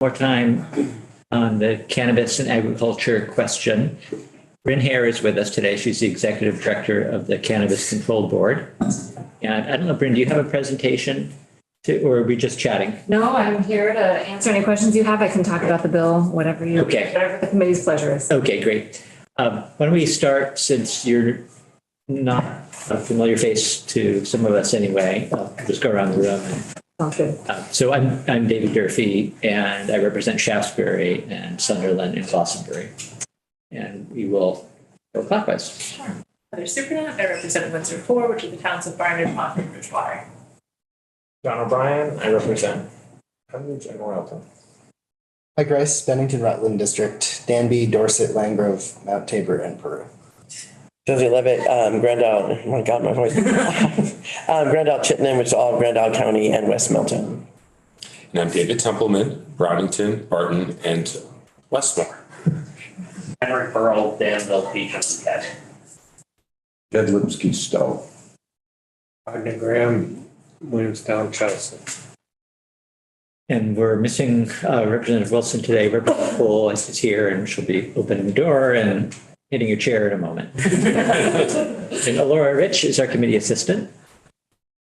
more time on the cannabis and agriculture question. Bryn Hare is with us today. She's the executive director of the Cannabis Control Board. And I don't know, Bryn, do you have a presentation or are we just chatting? No, I'm here to answer any questions you have. I can talk about the bill, whatever the committee's pleasure is. Okay, great. Why don't we start, since you're not a familiar face to some of us anyway, just go around the room. Sounds good. So I'm David Durfee, and I represent Shaftesbury and Sunderland and Glastonbury. And we will go clockwise. Sure. Heather Supernaut, I represent Windsor 4, which is the towns of Barnard, Montford, and Bridgewater. John O'Brien, I represent Pembridge and Royalton. Mike Rice, Bennington Rutland District, Danby, Dorset, Landgrove, Mount Tabor, and Peru. Josie Levitt, Grand Isle, oh my God, my voice. Grand Isle, Chittenden, which is all Grand Isle County and West Milton. And I'm David Templeman, Brownington, Barton, and Westmore. Henry Burrell, Danville, Peach, and Cat. Jed Lipsky, Stowe. Ogden Graham, Williamstown, Chelsea. And we're missing Representative Wilson today. Representative Poole is here, and she'll be opening the door and hitting your chair in a moment. And Laura Rich is our committee assistant.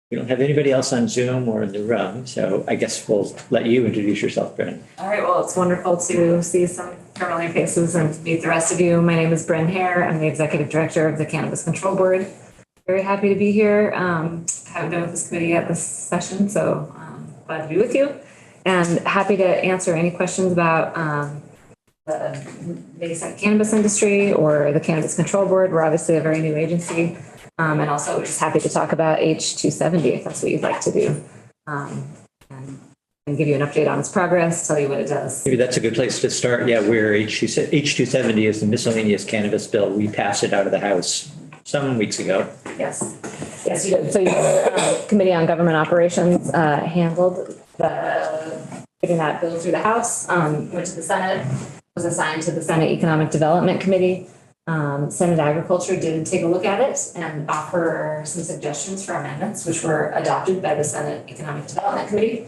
We don't have anybody else on Zoom or in the room, so I guess we'll let you introduce yourself, Bryn. All right, well, it's wonderful to see some familiar faces and to meet the rest of you. My name is Bryn Hare. I'm the executive director of the Cannabis Control Board. Very happy to be here. Haven't been with this committee at this session, so glad to be with you. And happy to answer any questions about the nascent cannabis industry or the Cannabis Control Board. We're obviously a very new agency. And also just happy to talk about H270 if that's what you'd like to do. And give you an update on its progress, tell you what it does. Maybe that's a good place to start. Yeah, we're H270 is the miscellaneous cannabis bill. We passed it out of the House some weeks ago. Yes, yes, you did. So your Committee on Government Operations handled getting that bill through the House, went to the Senate, was assigned to the Senate Economic Development Committee. Senate Agriculture did take a look at it and offer some suggestions for amendments, which were adopted by the Senate Economic Development Committee.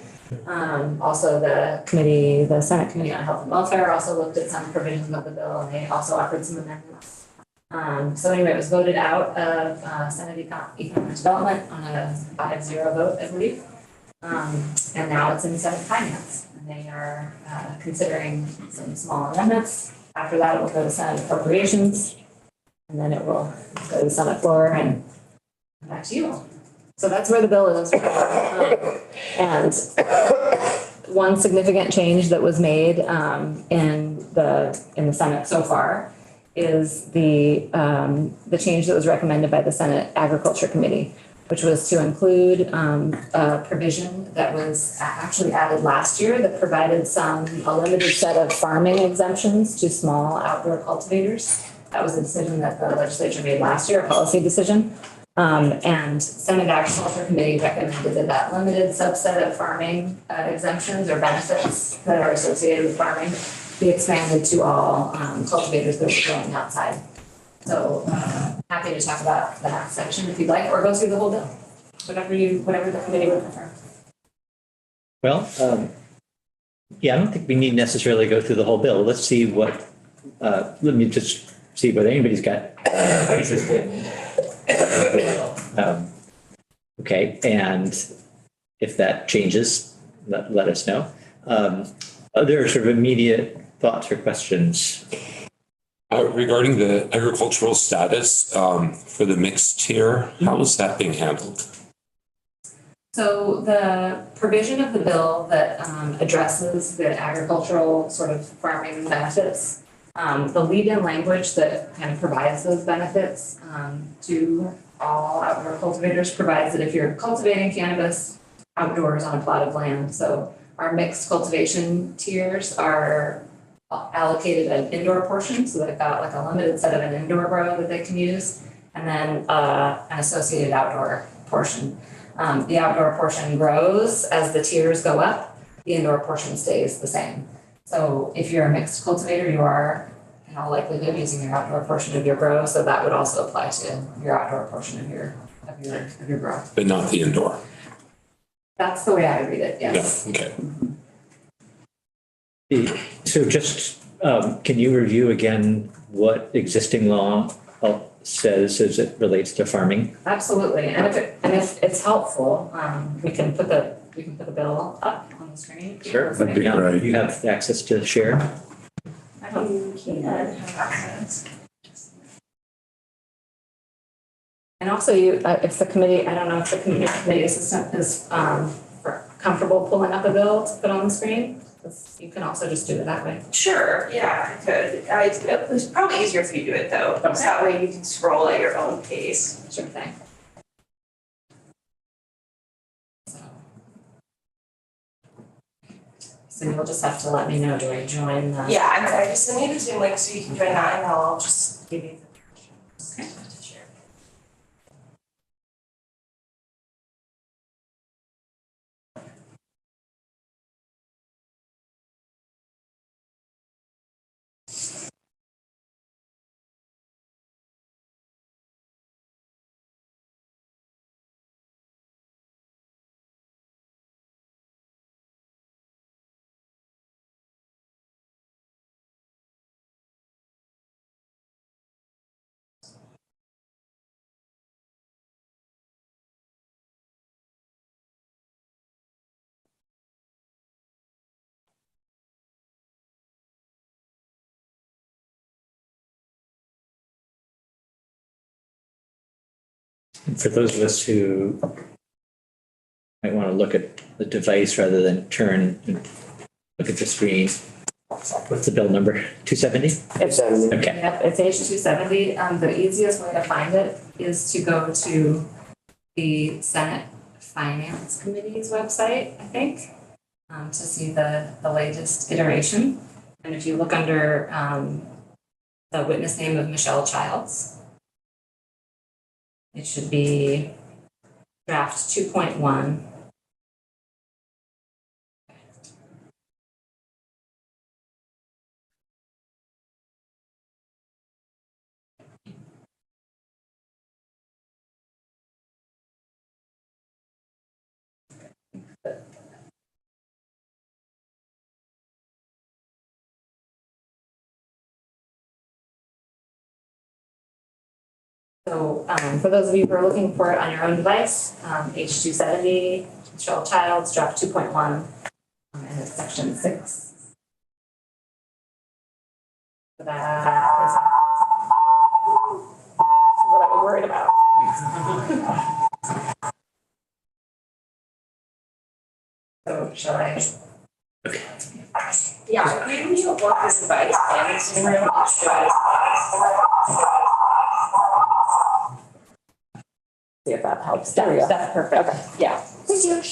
Also the Senate Committee on Health and Welfare also looked at some provisions of the bill, and they also offered some amendments. So anyway, it was voted out of Senate Economic Development on a 5-0 vote, I believe. And now it's in Senate Finance, and they are considering some small amendments. After that, it will go to Senate Appropriations, and then it will go to the Senate floor and back to you. So that's where the bill is. And one significant change that was made in the Senate so far is the change that was recommended by the Senate Agriculture Committee, which was to include a provision that was actually added last year that provided a limited set of farming exemptions to small outdoor cultivators. That was a decision that the legislature made last year, a policy decision. And Senate Agriculture Committee recommended that limited subset of farming exemptions or benefits that are associated with farming be expanded to all cultivators that are growing outside. So happy to talk about that section if you'd like, or go through the whole bill, whatever the committee would prefer. Well, yeah, I don't think we need necessarily go through the whole bill. Let's see what, let me just see what anybody's got. Okay, and if that changes, let us know. Other sort of immediate thoughts or questions? Regarding the agricultural status for the mixed tier, how is that being handled? So the provision of the bill that addresses the agricultural sort of farming benefits, the lead-in language that kind of provides those benefits to all outdoor cultivators provides that if you're cultivating cannabis outdoors on a plot of land, so our mixed cultivation tiers are allocated an indoor portion, so they've got like a limited set of an indoor grow that they can use, and then an associated outdoor portion. The outdoor portion grows as the tiers go up, the indoor portion stays the same. So if you're a mixed cultivator, you are in all likelihood using your outdoor portion of your grow, so that would also apply to your outdoor portion of your grow. But not the indoor. That's the way I read it, yes. Yeah, okay. So just, can you review again what existing law says as it relates to farming? Absolutely, and if it's helpful, we can put the bill up on the screen. Sure. That'd be great. You have access to share? I don't have access. And also if the committee, I don't know if the committee assistant is comfortable pulling up a bill to put on the screen. You can also just do it that way. Sure, yeah, I could. It's probably easier if you do it though. So that way you can scroll at your own pace. Sure thing. So you'll just have to let me know, do I join the? Yeah, I just send you the Zoom link so you can join that and I'll just give you the. Okay. And for those of us who might want to look at the device rather than turn and look at the screen, what's the bill number? 270? It's, Okay. yep, it's H270. The easiest way to find it is to go to the Senate Finance Committee's website, I think, to see the latest iteration. And if you look under the witness name of Michelle Childs, it should be draft 2.1. So for those of you who are looking for it on your own device, H270, Michelle Childs, draft 2.1, and it's section 6. So that is what I was worried about. So shall I? Yeah, maybe you work this device and it's in room. See if that helps. There we go. That's perfect. Okay. Yeah. Thank you.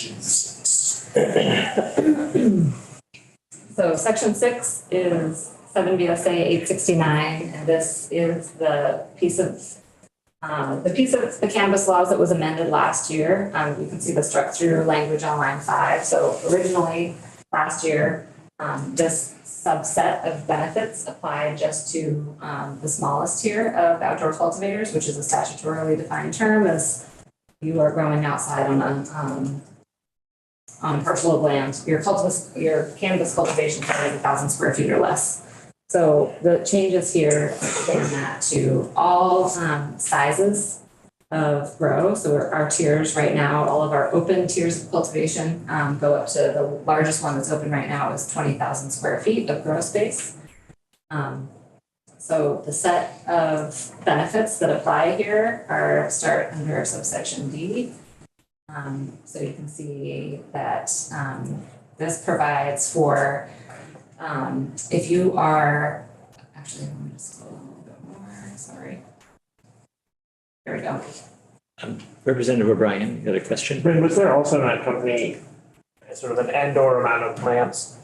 So section 6 is 7 VSA 869, and this is the piece of the canvas laws that was amended last year. You can see the structure language on line 5. So originally last year, this subset of benefits applied just to the smallest tier of outdoor cultivators, which is a statutorily defined term as you are growing outside on a parcel of land. Your cannabis cultivation is 1,000 square feet or less. So the changes here expand that to all sizes of grow. So our tiers right now, all of our open tiers of cultivation go up to the largest one that's open right now is 20,000 square feet of grow space. So the set of benefits that apply here start under subsection D. So you can see that this provides for if you are, actually, let me just scroll a little bit more, sorry. There we go. Representative O'Brien, you got a question? Bryn, was there also in that company sort of an and/or amount of plants?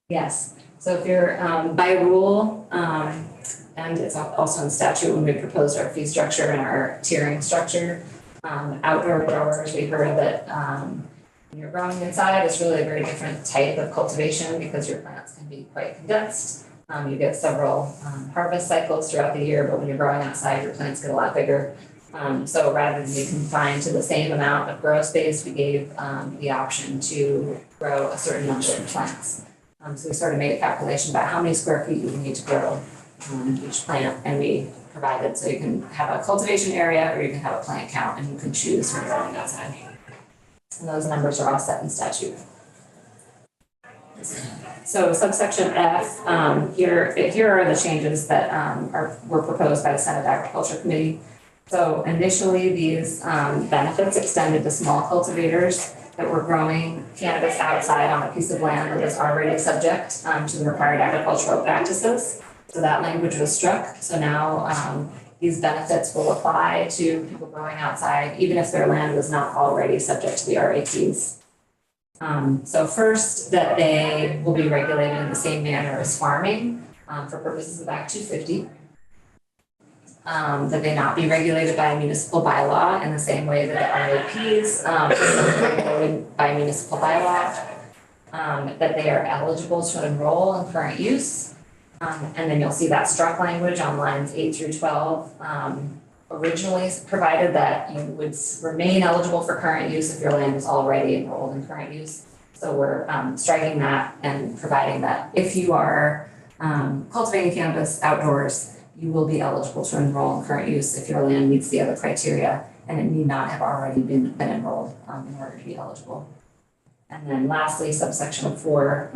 Yes, so if you're by rule, and it's also in statute when we proposed our fee structure and our tiering structure, outdoor growers, we heard that when you're growing inside, it's really a very different type of cultivation because your plants can be quite condensed. You get several harvest cycles throughout the year, but when you're growing outside, your plants get a lot bigger. So rather than be confined to the same amount of grow space, we gave the option to grow a certain number of plants. So we sort of made a calculation about how many square feet you would need to grow each plant, and we provided, so you can have a cultivation area or you can have a plant count, and you can choose when you're growing outside. And those numbers are all set in statute. So subsection F, here are the changes that were proposed by the Senate Agriculture Committee. So initially, these benefits extended to small cultivators that were growing cannabis outside on a piece of land that is already subject to the required agricultural practices. So that language was struck. So now these benefits will apply to people growing outside, even if their land was not already subject to the RAPs. So first, that they will be regulated in the same manner as farming for purposes of Act 250. That they not be regulated by a municipal bylaw in the same way that the RAPs are regulated by municipal bylaw. That they are eligible to enroll in current use. And then you'll see that struck language on lines 8 through 12. Originally provided that you would remain eligible for current use if your land is already enrolled in current use. So we're striking that and providing that if you are cultivating cannabis outdoors, you will be eligible to enroll in current use if your land meets the other criteria, and it need not have already been enrolled in order to be eligible. And then lastly, subsection 4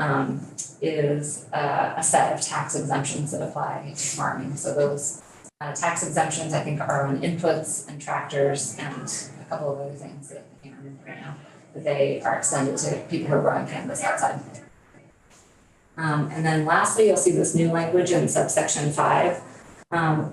is a set of tax exemptions that apply to farming. So those tax exemptions, I think, are on inputs and tractors and a couple of other things that I can't remember right now, but they are extended to people who are growing cannabis outside. And then lastly, you'll see this new language in subsection 5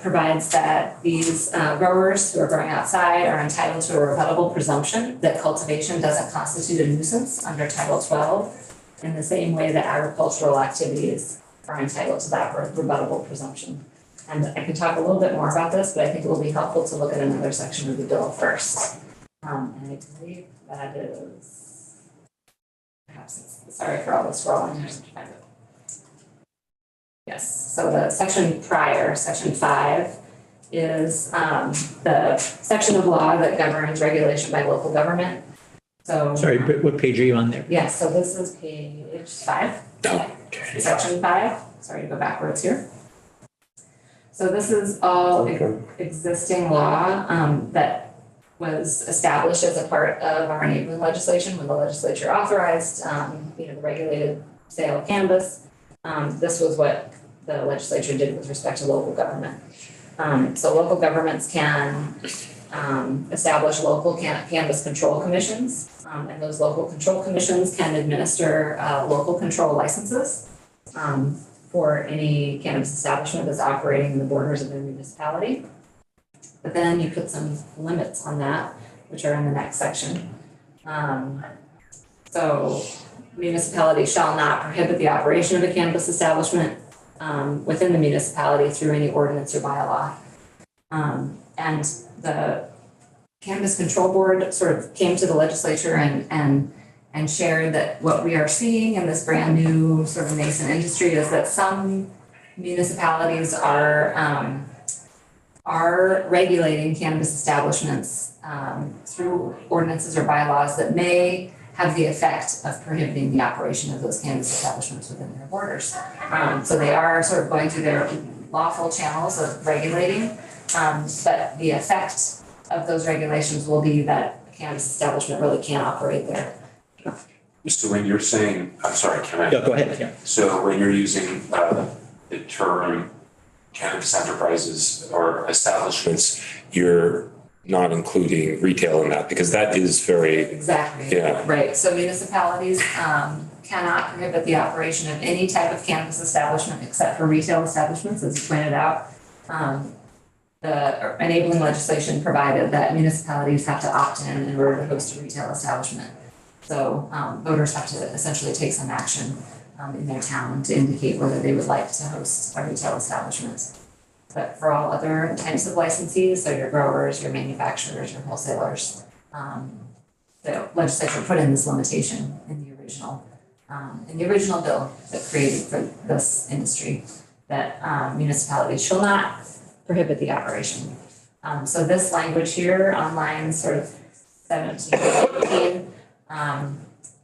provides that these growers who are growing outside are entitled to a rebuttable presumption that cultivation doesn't constitute a nuisance under Title 12 in the same way that agricultural activities are entitled to that rebuttable presumption. And I can talk a little bit more about this, but I think it will be helpful to look at another section of the bill first. And I believe that is, sorry for all the scrolling. Yes, so the section prior, section 5, is the section of law that governs regulation by local government. So Sorry, what page are you on there? yes, so this is page 5. Section 5. Sorry to go backwards here. So this is all existing law that was established as a part of our enabling legislation when the legislature authorized, the regulated sale of cannabis. This was what the legislature did with respect to local government. So local governments can establish local cannabis control commissions, and those local control commissions can administer local control licenses for any cannabis establishment that's operating in the borders of their municipality. But then you put some limits on that, which are in the next section. So municipality shall not prohibit the operation of a cannabis establishment within the municipality through any ordinance or bylaw. And the Cannabis Control Board sort of came to the legislature and shared that what we are seeing in this brand new sort of nascent industry is that some municipalities are regulating cannabis establishments through ordinances or bylaws that may have the effect of prohibiting the operation of those cannabis establishments within their borders. So they are sort of going through their lawful channels of regulating, but the effect of those regulations will be that a cannabis establishment really can't operate there. So when you're saying, I'm sorry, can I? Yeah, go ahead, yeah. So when you're using the term cannabis enterprises or establishments, you're not including retail in that, because that is very, Exactly. yeah. Right, so municipalities cannot prohibit the operation of any type of cannabis establishment except for retail establishments, as you pointed out. The enabling legislation provided that municipalities have to opt in order to host a retail establishment. So voters have to essentially take some action in their town to indicate whether they would like to host a retail establishment. But for all other types of licensees, so your growers, your manufacturers, your wholesalers, the legislature put in this limitation in the original bill that created for this industry, that municipalities shall not prohibit the operation. So this language here on lines sort of 17 to 18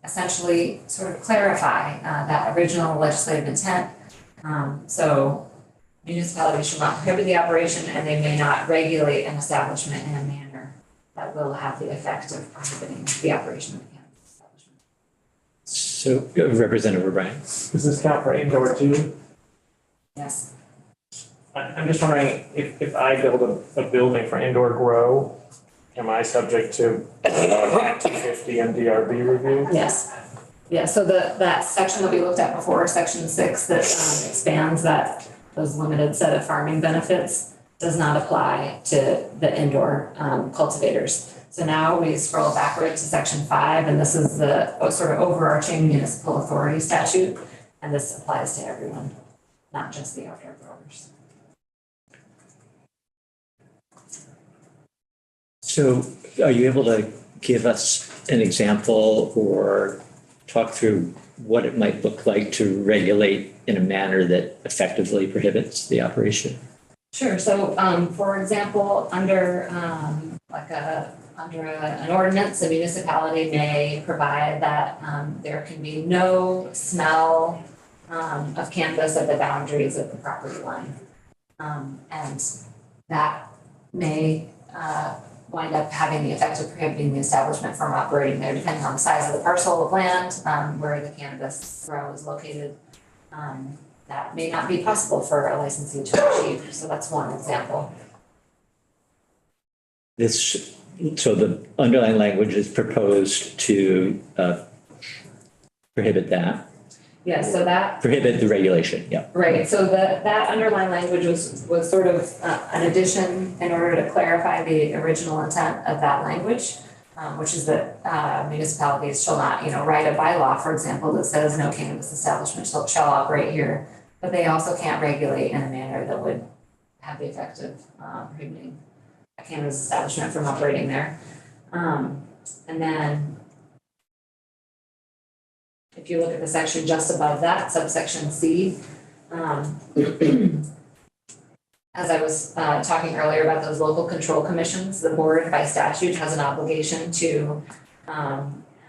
essentially sort of clarify that original legislative intent. So municipalities shall not prohibit the operation and they may not regulate an establishment in a manner that will have the effect of prohibiting the operation of the cannabis establishment. So Representative O'Brien. Does this count for indoor too? Yes. I'm just wondering if I build a building for indoor grow, am I subject to Act 250 and DRB review? Yes. Yeah, so that section that we looked at before, section 6, that expands those limited set of farming benefits does not apply to the indoor cultivators. So now we scroll backward to section 5, and this is the sort of overarching municipal authority statute, and this applies to everyone, not just the outdoor growers. So are you able to give us an example or talk through what it might look like to regulate in a manner that effectively prohibits the operation? Sure. So, for example, under an ordinance, a municipality may provide that there can be no smell of cannabis at the boundaries of the property line, and that may wind up having the effect of prohibiting the establishment from operating there, depending on the size of the parcel of land where the cannabis grow is located. That may not be possible for a licensee to achieve. So that's one example. So the underlying language is proposed to prohibit that, Yeah, so that, prohibit the regulation, yeah. right, so that underlying language was sort of an addition in order to clarify the original intent of that language, which is that municipalities shall not, write a bylaw, for example, that says no cannabis establishment shall operate here, but they also can't regulate in a manner that would have the effect of prohibiting a cannabis establishment from operating there. And then if you look at the section just above that, subsection C, as I was talking earlier about those local control commissions, the board by statute has an obligation to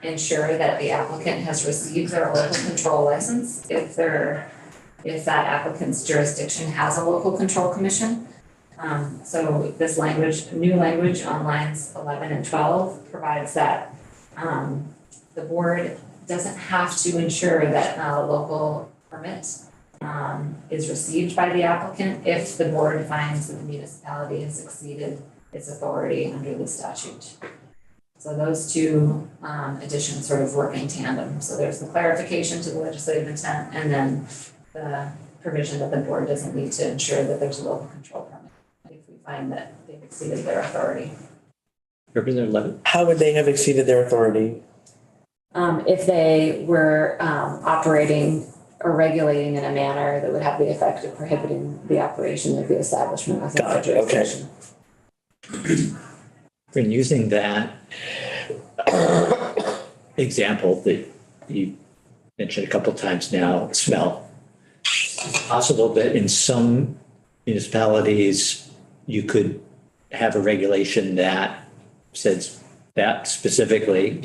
ensure that the applicant has received their local control license if that applicant's jurisdiction has a local control commission. So this language, new language on lines 11 and 12 provides that the board doesn't have to ensure that a local permit is received by the applicant if the board finds that the municipality has exceeded its authority under the statute. So those two additions sort of work in tandem. So there's the clarification to the legislative intent and then the provision that the board doesn't need to ensure that there's a local control permit if we find that they've exceeded their authority. Representative Levitt? How would they have exceeded their authority? If they were operating or regulating in a manner that would have the effect of prohibiting the operation of the establishment within their jurisdiction. In using that example that you mentioned a couple times now, smell, it's possible that in some municipalities you could have a regulation that says that specifically,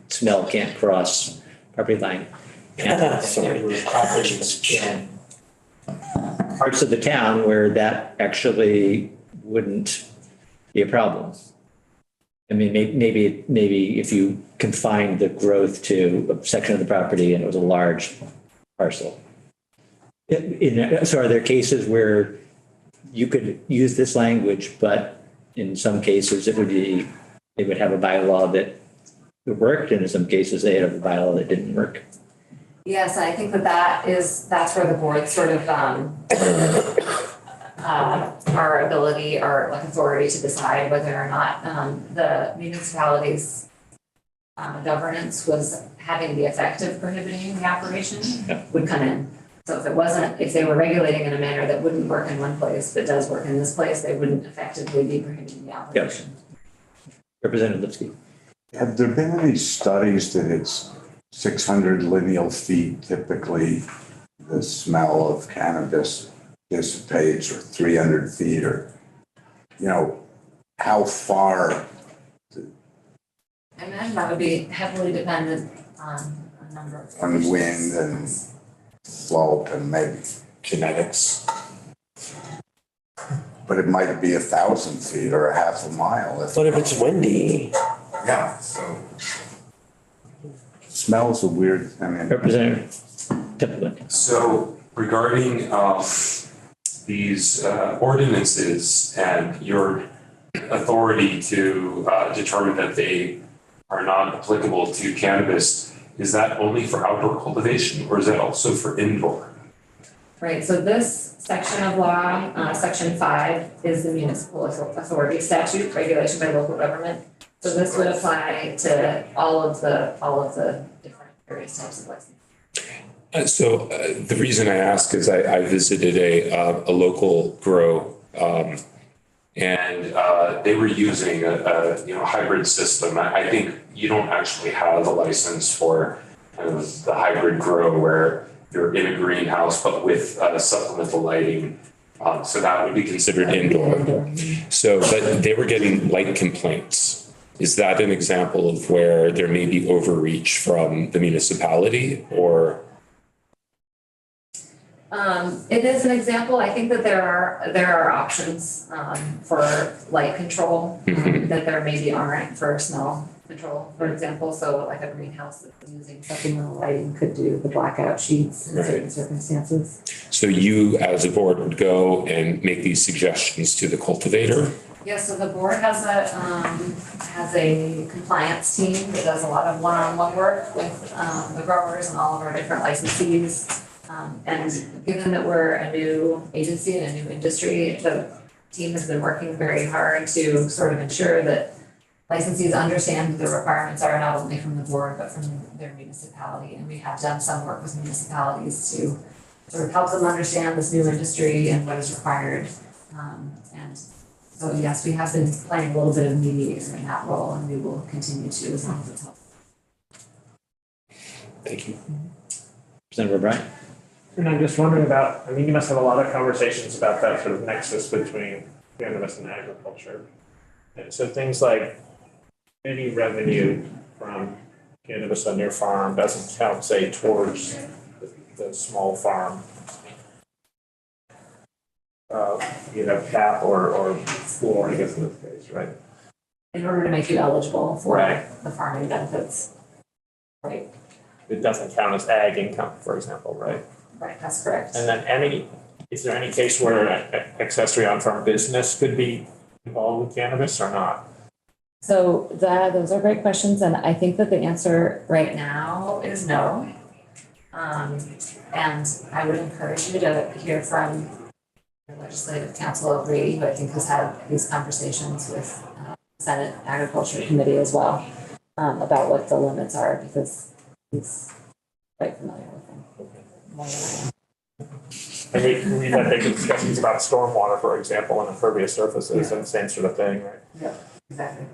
smell can't cross property line. And Sorry. there were operations in parts of the town where that actually wouldn't be a problem. I mean, maybe if you confined the growth to a section of the property and it was a large parcel. So are there cases where you could use this language, but in some cases they would have a bylaw that worked, and in some cases they have a bylaw that didn't work? Yes, I think that's where the board sort of our ability or like authority to decide whether or not the municipality's governance was having the effect of prohibiting the operation would come in. So if they were regulating in a manner that wouldn't work in one place but does work in this place, they wouldn't effectively be prohibiting the operation. Representative Lipsky. Have there been any studies that it's 600 lineal feet typically the smell of cannabis dissipates, or 300 feet, or, how far? I imagine that would be heavily dependent on a number of. on wind and slope and maybe Genetics. but it might be 1,000 feet or a half a mile. What if it's windy? Yeah, so. Smells are weird, I mean. Representative Templeton. So regarding these ordinances and your authority to determine that they are not applicable to cannabis, is that only for outdoor cultivation or is that also for indoor? Right, so this section of law, section 5, is the municipal authority statute, regulation by local government. So this would apply to all of the different various types of licenses. So the reason I ask is I visited a local grow and they were using a hybrid system. I think you don't actually have a license for kind of the hybrid grow where you're in a greenhouse but with supplemental lighting. So that would be considered indoor. So, but they were getting light complaints. Is that an example of where there may be overreach from the municipality or? It is an example. I think that there are options for light control that there maybe aren't for smell control, for example. So like a greenhouse that's using supplemental lighting could do the blackout sheets in certain circumstances. So you as a board would go and make these suggestions to the cultivator? Yeah, so the board has a compliance team that does a lot of one-on-one work with the growers and all of our different licensees. And given that we're a new agency and a new industry, the team has been working very hard to sort of ensure that licensees understand what the requirements are not only from the board, but from their municipality. And we have done some work with municipalities to sort of help them understand this new industry and what is required. And so yes, we have been playing a little bit of mediator in that role, and we will continue to as long as it's helpful. Thank you. Representative O'Brien. And I'm just wondering about, I mean, you must have a lot of conversations about that sort of nexus between cannabis and agriculture. And so things like any revenue from cannabis on your farm doesn't count, say, towards the small farm, cap or floor, I guess in this case, right? In order to make you eligible for Right. the farming benefits. Right, It doesn't count as ag income, for example, right? right, that's correct. And then is there any case where accessory on-farm business could be involved with cannabis or not? So those are great questions, and I think that the answer right now is no. And I would encourage you to hear from your legislative counsel O'Grady, who I think has had these conversations with the Senate Agriculture Committee as well, about what the limits are, because he's quite familiar with them. More than I am. And we've had big discussions about stormwater, for example, and impervious surfaces and the same sort of thing, right? Yeah, exactly.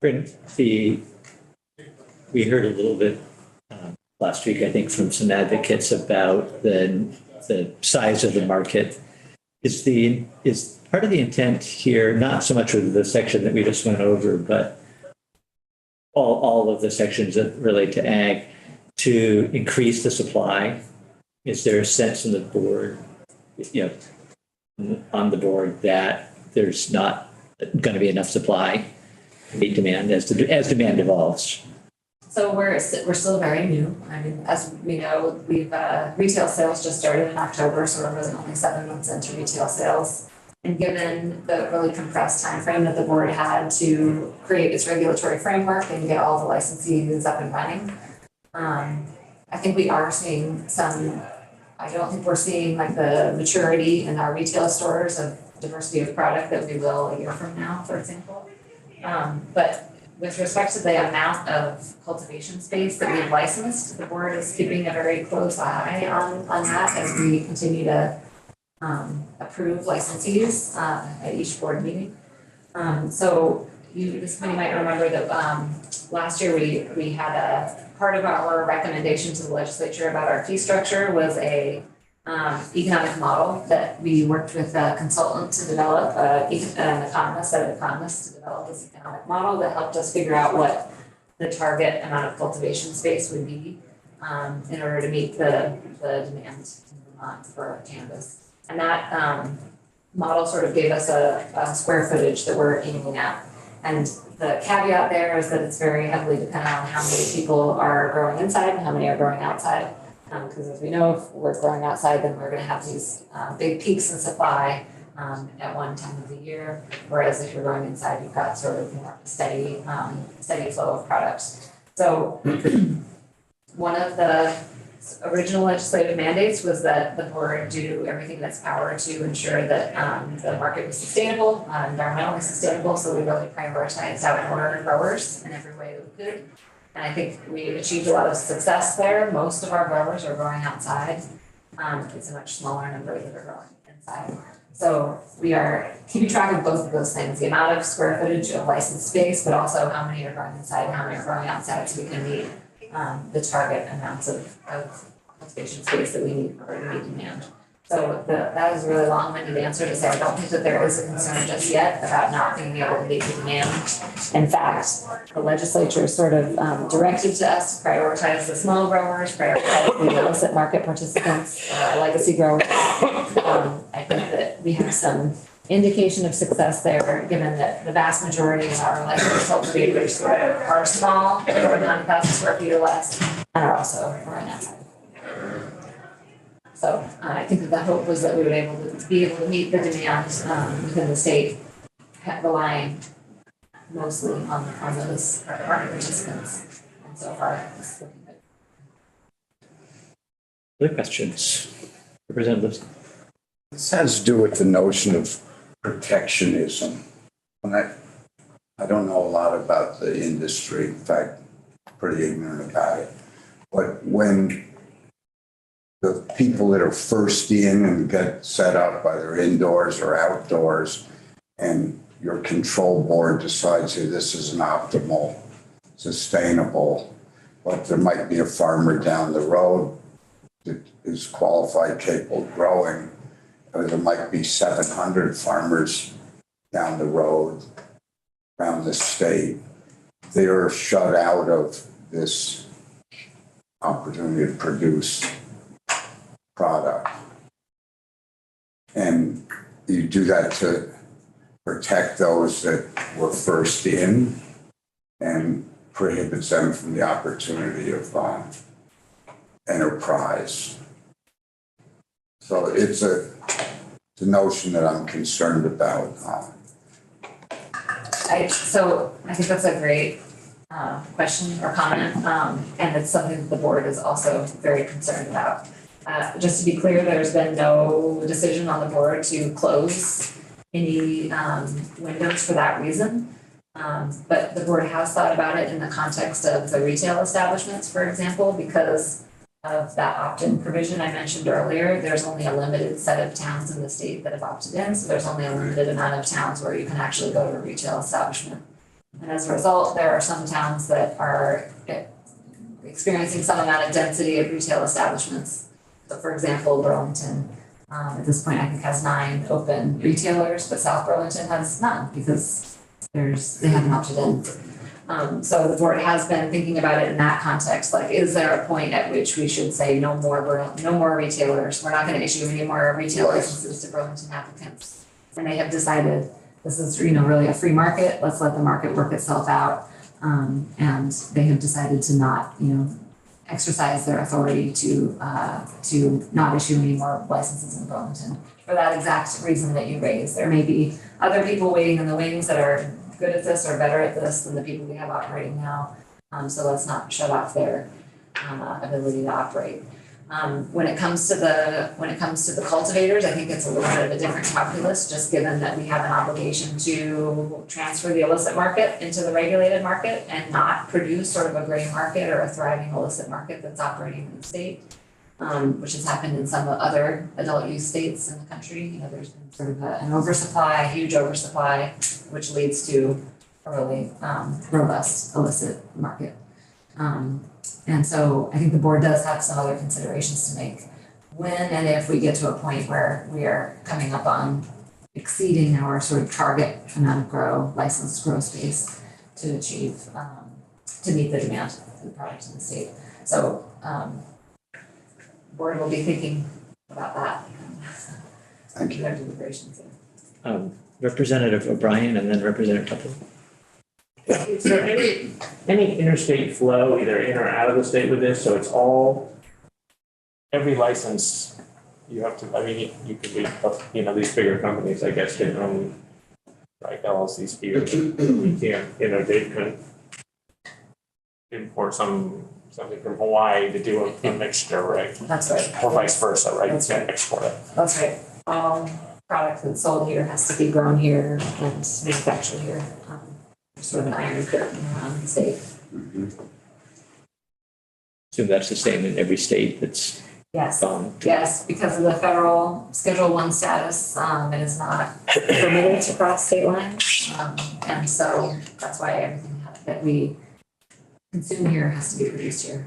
Bryn, we heard a little bit last week, I think, from some advocates about the size of the market. Is part of the intent here, not so much with the section that we just went over, but all of the sections that relate to ag, to increase the supply? Is there a sense in the board, on the board, that there's not going to be enough supply to meet demand as demand evolves? So we're still very new. I mean, as we know, we've retail sales just started in October, so we're really only 7 months into retail sales. And given the really compressed timeframe that the board had to create its regulatory framework and get all the licensees up and running, I think we are seeing I don't think we're seeing like the maturity in our retail stores of diversity of product that we will a year from now, for example. But with respect to the amount of cultivation space that we've licensed, the board is keeping a very close eye on that as we continue to approve licensees at each board meeting. So this committee might remember that last year we had a part of our recommendation to the legislature about our fee structure was a economic model that we worked with a consultant to develop, an economist, set of economists to develop this economic model that helped us figure out what the target amount of cultivation space would be in order to meet the demand in Vermont for cannabis. And that model sort of gave us a square footage that we're aiming at. And the caveat there is that it's very heavily dependent on how many people are growing inside and how many are growing outside. Because as we know, if we're growing outside, then we're gonna have these big peaks in supply at one time of the year. Whereas if you're growing inside, you've got sort of more steady flow of products. So one of the original legislative mandates was that the board do everything in its power to ensure that the market was sustainable, environmentally sustainable. So we really prioritized outdoor growers in every way that we could. And I think we achieved a lot of success there. Most of our growers are growing outside. It's a much smaller number that are growing inside. So we are keeping track of both of those things, the amount of square footage of licensed space, but also how many are growing inside and how many are growing outside, so we can meet the target amounts of cultivation space that we need in order to meet demand. So that is a really long-winded answer to say I don't think that there is a concern just yet about not being able to meet the demand. In fact, the legislature sort of directed to us to prioritize the small growers, prioritize the illicit market participants, legacy growers. I think that we have some indication of success there, given that the vast majority of our licensed cultivators are small, or 9,000 square feet or less, and are also growing outside. So I think that the hope was that we would be able to meet the demand within the state, relying mostly on those market participants. And so far, it's looking good. Other questions? Representatives? This has to do with the notion of protectionism. And I don't know a lot about the industry, in fact, pretty ignorant about it. But when the people that are first in and get set up, either indoors or outdoors, and your control board decides that this is an optimal, sustainable, but there might be a farmer down the road that is qualified, capable of growing, or there might be 700 farmers down the road around the state. They're shut out of this opportunity to produce product. And you do that to protect those that were first in and prohibits them from the opportunity of enterprise. So it's a notion that I'm concerned about. So I think that's a great question or comment, and it's something that the board is also very concerned about. Just to be clear, there's been no decision on the board to close any windows for that reason. But the board has thought about it in the context of the retail establishments, for example, because of that opt-in provision I mentioned earlier. There's only a limited set of towns in the state that have opted in, so there's only a limited amount of towns where you can actually go to a retail establishment. And as a result, there are some towns that are experiencing some amount of density of retail establishments. So for example, Burlington, at this point, I think has 9 open retailers, but South Burlington has none because they haven't opted in. So the board has been thinking about it in that context, like, is there a point at which we should say no more retailers? We're not going to issue any more retail licenses to Burlington applicants. And they have decided this is, really a free market. Let's let the market work itself out. And they have decided to not, exercise their authority to not issue any more licenses in Burlington for that exact reason that you raised. There may be other people waiting in the wings that are good at this or better at this than the people we have operating now. So let's not shut off their ability to operate. When it comes to the cultivators, I think it's a little bit of a different calculus, just given that we have an obligation to transfer the illicit market into the regulated market and not produce sort of a gray market or a thriving illicit market that's operating in the state, which has happened in some other adult use states in the country. There's been sort of an oversupply, a huge oversupply, which leads to a really robust illicit market. And so I think the board does have some other considerations to make. when and if we get to a point where we are coming up on exceeding our sort of target amount of licensed grow space to achieve, to meet the demand for the product in the state. So, board will be thinking about that. Thank you. Their deliberations. Representative O'Brien and then Representative Tupper. Is there any interstate flow either in or out of the state with this? So it's all, every license you have to, I mean, you could be, you know, these bigger companies, I guess, can own like LLCs here. You can't, you know, they couldn't import something from Hawaii to do a mixture, right? That's right. Or vice versa, right? You That's can't right. export it. That's right. All product that's sold here has to be grown here and manufactured here. Sort of an iron curtain around the state. So that's the same in every state that's Yes, gone. yes, because of the federal Schedule I status, it is not permitted to cross state lines. And so that's why everything that we consume here has to be produced here.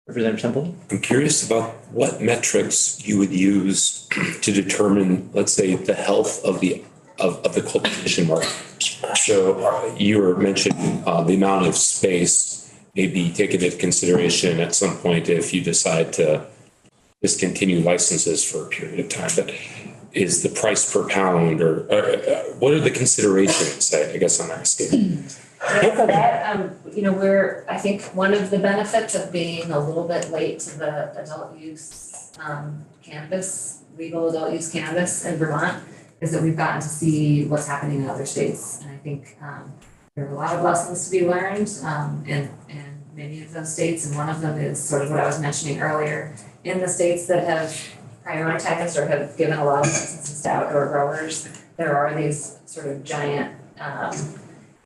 Representative Temple? I'm curious about what metrics you would use to determine, let's say, the health of the cultivation market. So you were mentioning the amount of space may be taken into consideration at some point if you decide to discontinue licenses for a period of time. But is the price per pound or what are the considerations, I guess I'm asking? Yeah, so that, you know, I think one of the benefits of being a little bit late to the adult use cannabis, legal adult use cannabis in Vermont is that we've gotten to see what's happening in other states. And I think there are a lot of lessons to be learned in many of those states. And one of them is sort of what I was mentioning earlier. In the states that have prioritized or have given a lot of licenses to outdoor growers, there are these sort of giant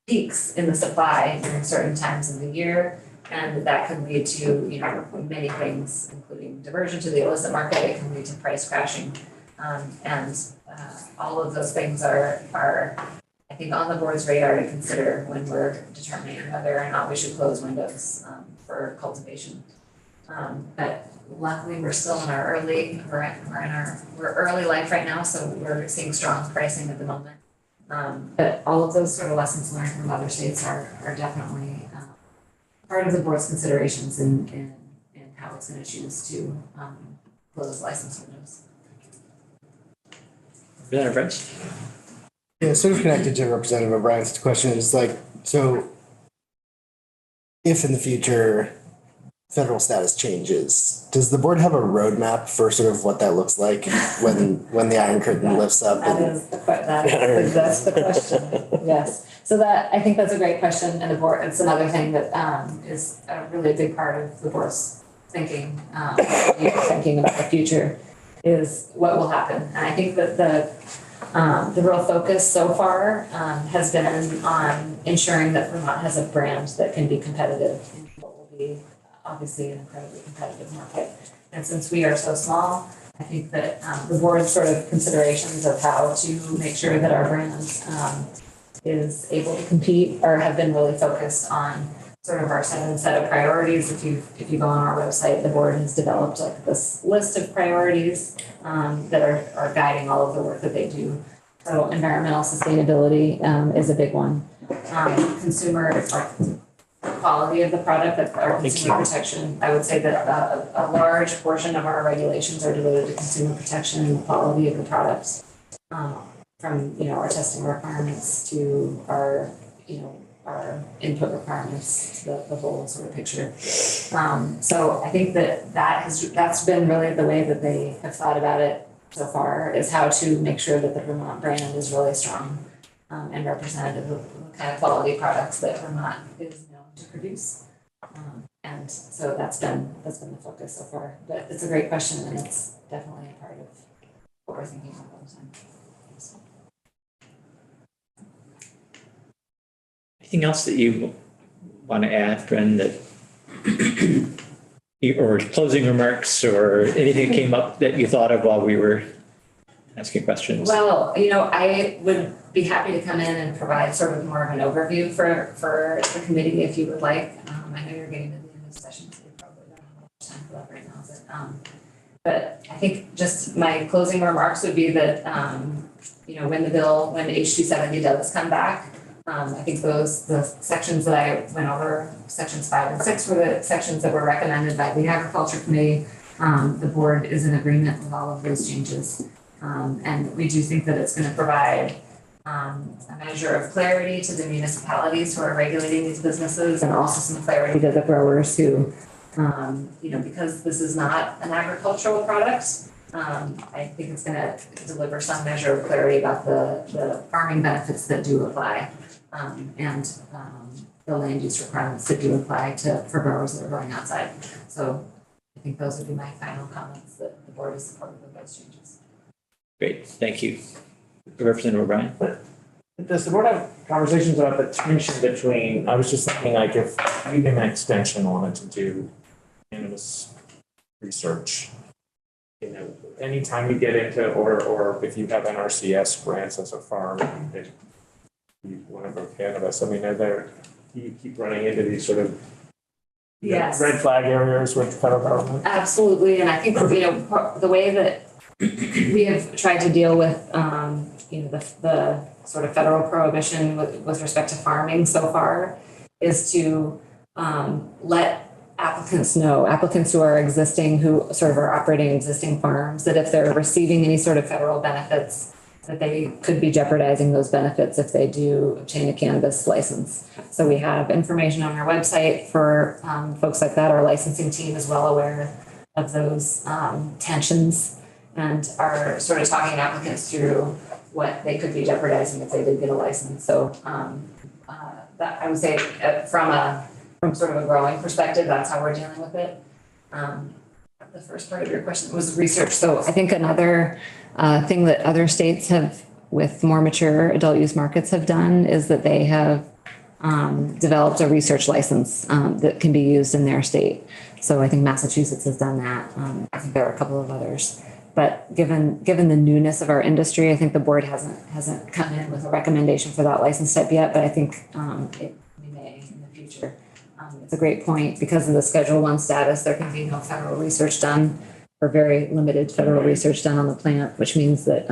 peaks in the supply during certain times of the year. And that can lead to, you know, many things, including diversion to the illicit market. It can lead to price crashing. And all of those things are, I think, on the board's radar to consider when we're determining whether or not we should close windows for cultivation. But luckily, we're still in our we're early life right now, so we're seeing strong pricing at the moment. But all of those sort of lessons learned from other states are definitely part of the board's considerations in how it's going to choose to close license windows. Representative Fritz? Yeah, sort of connected to Representative O'Brien's question is like, so if in the future federal status changes, does the board have a roadmap for sort of what that looks like when the Iron Curtain lifts up? That's the question, yes. So that, I think that's a great question, and the board, it's another thing that is a really big part of the board's thinking about the future is what will happen. And I think that the real focus so far has been on ensuring that Vermont has a brand that can be competitive in what will be obviously an incredibly competitive market. And since we are so small, I think that the board's sort of considerations of how to make sure that our brand is able to compete or have been really focused on sort of our set of priorities. If you go on our website, the board has developed like this list of priorities that are guiding all of the work that they do. So environmental sustainability is a big one. Consumer quality of the product, that our consumer protection. I would say that a large portion of our regulations are devoted to consumer protection and the quality of the products. From, you know, our testing requirements to our, you know, our input requirements, the whole sort of picture. So I think that's been really the way that they have thought about it so far, is how to make sure that the Vermont brand is really strong and representative of the kind of quality products that Vermont is known to produce. And so that's been the focus so far. But it's a great question, and it's definitely a part of what we're thinking about all the time. Anything else that you want to add, Bren, or closing remarks or anything that came up that you thought of while we were asking questions? Well, you know, I would be happy to come in and provide sort of more of an overview for the committee if you would like. I know you're getting to the end of the session, so you probably don't have much time for that right now, but I think just my closing remarks would be that, when H270 does come back, I think the sections that I went over, sections 5 and 6 were the sections that were recommended by the Agriculture Committee. The board is in agreement with all of those changes. And we do think that it's gonna provide a measure of clarity to the municipalities who are regulating these businesses, and also some clarity to the growers who, because this is not an agricultural product, I think it's gonna deliver some measure of clarity about the farming benefits that do apply, and the land use requirements that do apply for growers that are growing outside. So I think those would be my final comments, that the board is supportive of those changes. Great, thank you. Representative O'Brien? Does the board have conversations about the tension between, I was just thinking like if Union Extension wanted to do cannabis research, anytime you get into, or if you have NRCS grants as a farm, if you want to grow cannabis, I mean, you keep running into these sort of Yes. red flag areas with the federal government? Absolutely, and I think, the way that we have tried to deal with, the sort of federal prohibition with respect to farming so far is to let applicants who are existing, who sort of are operating existing farms, that if they're receiving any sort of federal benefits, that they could be jeopardizing those benefits if they do obtain a cannabis license. So we have information on our website for folks like that. Our licensing team is well aware of those tensions and are sort of talking applicants through what they could be jeopardizing if they did get a license. So that I would say from sort of a growing perspective, that's how we're dealing with it. The first part of your question was research. So I think another thing that other states have, with more mature adult use markets, have done is that they have developed a research license that can be used in their state. So I think Massachusetts has done that. I think there are a couple of others. But given the newness of our industry, I think the board hasn't come in with a recommendation for that license type yet, but I think we may in the future. It's a great point. Because of the Schedule I status, there can be no federal research done, or very limited federal research done on the plant, which means that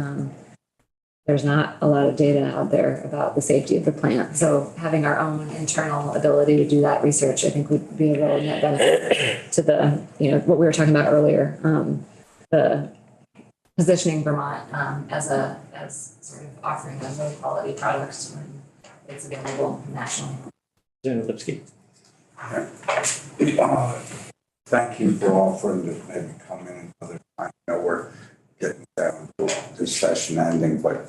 there's not a lot of data out there about the safety of the plant. So having our own internal ability to do that research, I think, would be a real net benefit to the, what we were talking about earlier, the positioning Vermont as sort of offering a low quality product when it's available nationally. Senator Lipsky? Thank you for offering to maybe come in another time. I know we're getting down to this session ending, but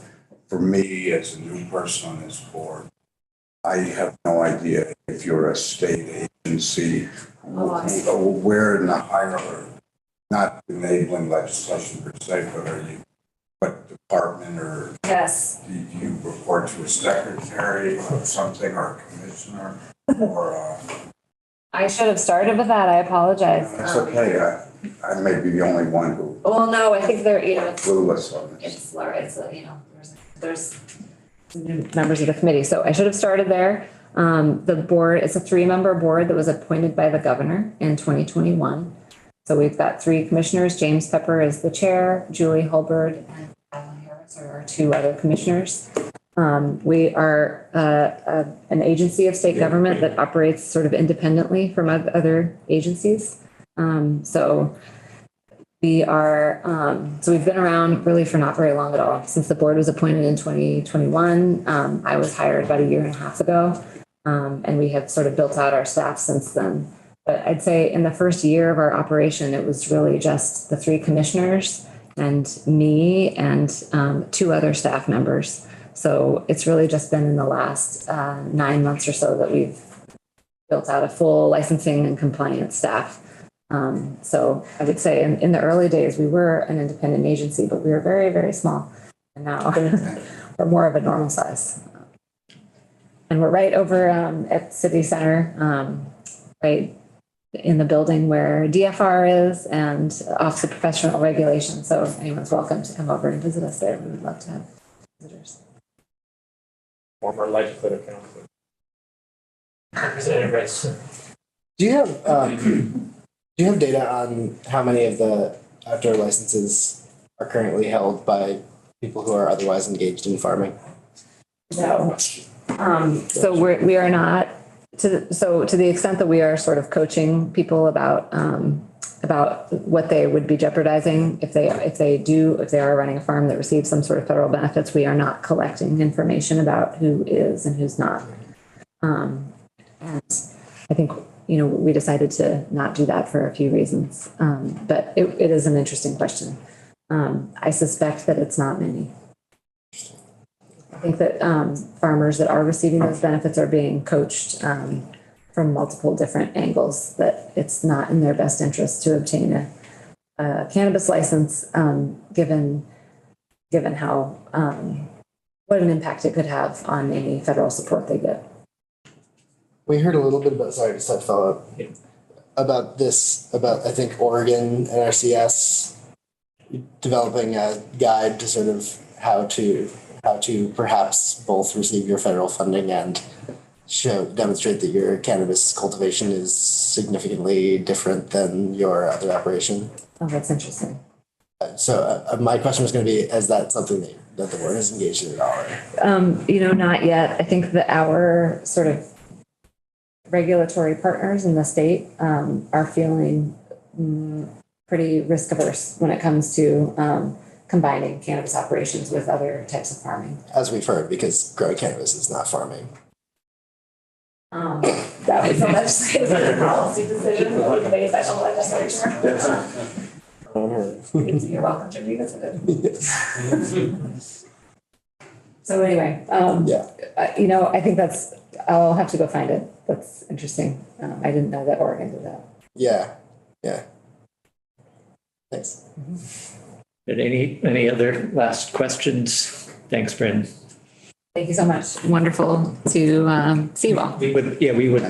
for me as a new person on this board, I have no idea if you're a state agency or where in the hierarchy, not enabling legislation per se, but are you, what department, or Yes. do you report to a secretary or something, or a commissioner, or I should have started with that. I apologize. it's okay. I may be the only one who Well, no, I think it's clueless on this. there's new members of the committee, so I should have started there. The board, it's a 3-member board that was appointed by the governor in 2021. So we've got 3 commissioners. James Pepper is the chair, Julie Hulbert and Alan Harris are our 2 other commissioners. We are an agency of state government that operates sort of independently from other agencies. So we are, so we've been around really for not very long at all. Since the board was appointed in 2021, I was hired about 1.5 years ago, and we have sort of built out our staff since then. But I'd say in the first year of our operation, it was really just the 3 commissioners and me and 2 other staff members. So it's really just been in the last 9 months or so that we've built out a full licensing and compliance staff. So I would say in the early days, we were an independent agency, but we were very, very small. And now we're more of a normal size. And we're right over at City Center, right in the building where DFR is and Office of Professional Regulation. So if anyone's welcome to come over and visit us there, we would love to have visitors. Former legislative council. Representative Rice. Do you Do you have data on how many of the outdoor licenses are currently held by people who are otherwise engaged in farming? So, so we are not, to the extent that we are sort of coaching people about what they would be jeopardizing if they are running a farm that receives some sort of federal benefits, we are not collecting information about who is and who's not. And I think, we decided to not do that for a few reasons. But it is an interesting question. I suspect that it's not many. I think that farmers that are receiving those benefits are being coached from multiple different angles, that it's not in their best interest to obtain a cannabis license, given how what an impact it could have on any federal support they get. We heard a little bit about, sorry, just to follow up, about I think Oregon NRCS developing a guide to sort of how to perhaps both receive your federal funding and demonstrate that your cannabis cultivation is significantly different than your other operation. Oh, that's interesting. So my question was going to be, is that something that the board is engaged in at all? Not yet. I think that our sort of regulatory partners in the state are feeling pretty risk averse when it comes to combining cannabis operations with other types of farming. As we've heard, because growing cannabis is not farming. That was a legislative and policy decision that was made by the legislature. You're welcome to revisit it. So anyway, I think I'll have to go find it. That's interesting. I didn't know that Oregon did that. Yeah. Thanks. Any other last questions? Thanks, Bryn. Thank you so much. Wonderful to see you all. We would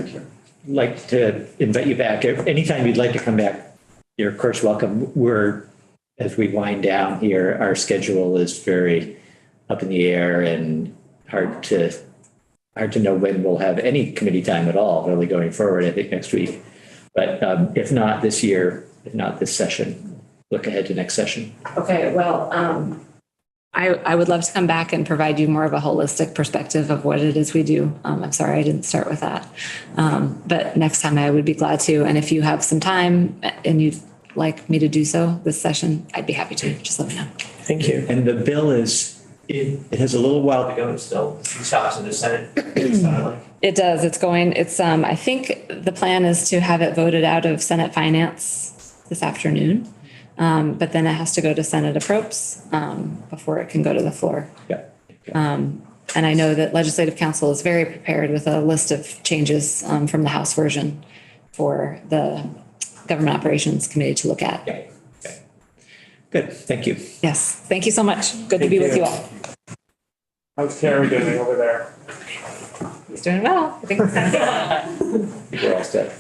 like to invite you back. Anytime you'd like to come back, you're of course welcome. As we wind down here, our schedule is very up in the air and hard to know when we'll have any committee time at all, really going forward, I think next week. But if not this year, if not this session, look ahead to next session. Okay, well, I would love to come back and provide you more of a holistic perspective of what it is we do. I'm sorry I didn't start with that. But next time I would be glad to. And if you have some time and you'd like me to do so this session, I'd be happy to. Just let me know. Thank you. And the bill it has a little while to go still. It stops in the Senate. It does. I think the plan is to have it voted out of Senate Finance this afternoon. But then it has to go to Senate Appropes before it can go to the floor. Yeah. And I know that Legislative Council is very prepared with a list of changes from the House version for the Government Operations Committee to look at. Okay. Good. Thank you. Yes. Thank you so much. Good to be with you all. How's Karen doing over there? He's doing well. I think We're all set.